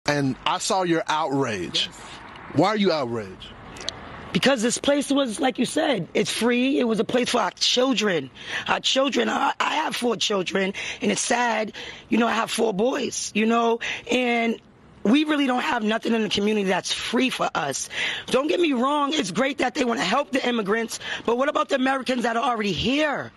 And I saw your outrage. Yes. Why are you outraged? Because this place was, like you said, it's free. It was a place for our children. Our children, I have 4 children, and it's sad. I have 4 boys, and we really don't have nothing in the community that's free for us. Don't get me wrong, it's great that they want to help the immigrants, but what about the Americans that are already here?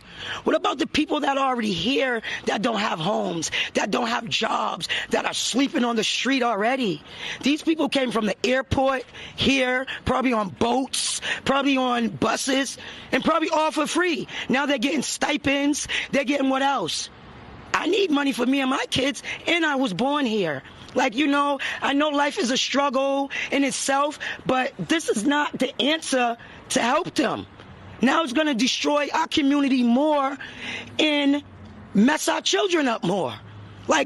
What about the people that are already here that don't have homes, that don't have jobs, that are sleeping on the street already? These people came from the airport here, probably on boats, probably on buses, and probably all for free. Now they're getting stipends, they're getting what else? I need money for me and my kids, and I was born here. I know life is a struggle in itself, but this is not the answer to help them. Now it's going to destroy our community more and mess our children up more.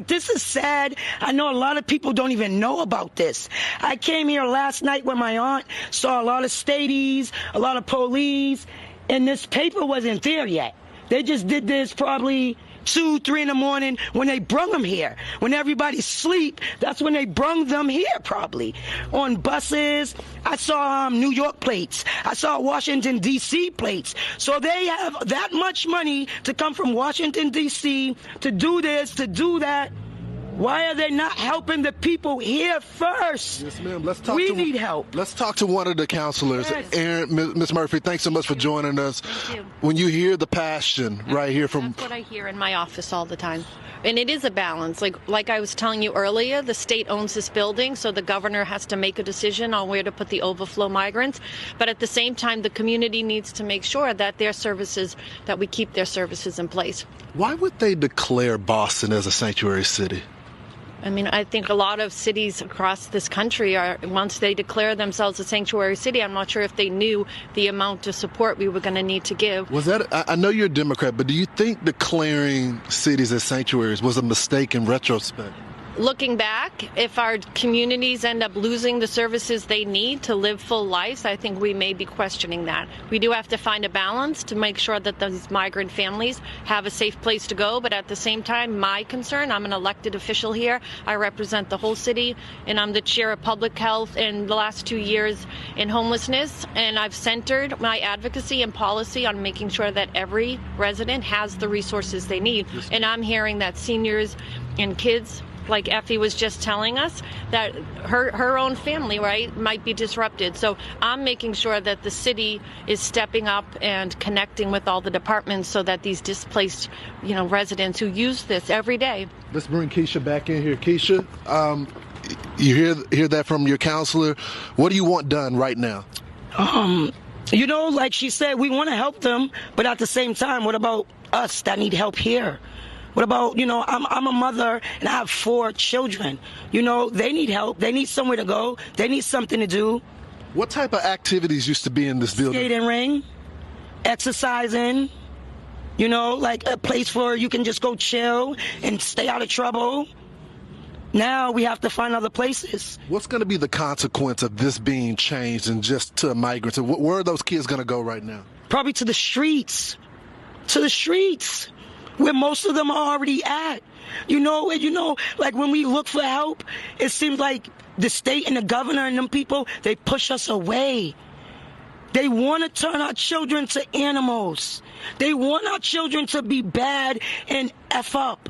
This is sad. I know a lot of people don't even know about this. I came here last night with my aunt, saw a lot of stadies, a lot of police, and this paper wasn't there yet. They just did this probably 2, 3 in the morning when they brung them here. When everybody's asleep, that's when they brung them here probably. On buses, I saw New York plates. I saw Washington, D.C. plates. So they have that much money to come from Washington, D.C. to do this, to do that. Why are they not helping the people here first? Yes, ma'am. We need help. Let's talk to one of the counselors. Yes. Ms. Murphy, thanks so much for joining us. Thank you. When you hear the passion right here from... That's what I hear in my office all the time. And it is a balance. Like I was telling you earlier, the state owns this building, so the governor has to make a decision on where to put the overflow migrants. But at the same time, the community needs to make sure that that we keep their services in place. Why would they declare Boston as a sanctuary city? I mean, I think a lot of cities across this country once they declare themselves a sanctuary city, I'm not sure if they knew the amount of support we were going to need to give. I know you're a Democrat, but do you think declaring cities as sanctuaries was a mistake in retrospect? Looking back, if our communities end up losing the services they need to live full lives, I think we may be questioning that. We do have to find a balance to make sure that these migrant families have a safe place to go. But at the same time, my concern, I'm an elected official here. I represent the whole city, and I'm the chair of public health in the last 2 years in homelessness. And I've centered my advocacy and policy on making sure that every resident has the resources they need. And I'm hearing that seniors and kids, like Effie was just telling us, that her own family, right, might be disrupted. So I'm making sure that the city is stepping up and connecting with all the departments so that these displaced, residents who use this every day. Let's bring Keisha back in here. Keisha, you hear that from your counselor. What do you want done right now? Like she said, we want to help them, but at the same time, what about us that need help here? What about, I'm a mother and I have 4 children. They need help. They need somewhere to go. They need something to do. What type of activities used to be in this building? Skating ring, exercising, like a place where you can just go chill and stay out of trouble. Now we have to find other places. What's going to be the consequence of this being changed and just to migrants? Where are those kids going to go right now? Probably to the streets. To the streets. Where most of them are already at. Like when we look for help, it seems like the state and the governor and them people, they push us away. They want to turn our children to animals. They want our children to be bad and F up.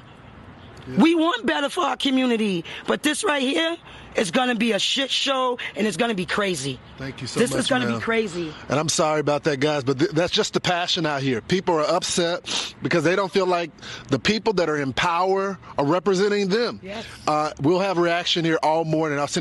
Yeah. We want better for our community, but this right here is going to be a shit show, and it's going to be crazy. Thank you so much, This is going to be crazy. And I'm sorry about that, guys, but that's just the passion out here. People are upset because they don't feel like the people that are in power are representing them. Yes. We'll have a reaction here all morning. I'll send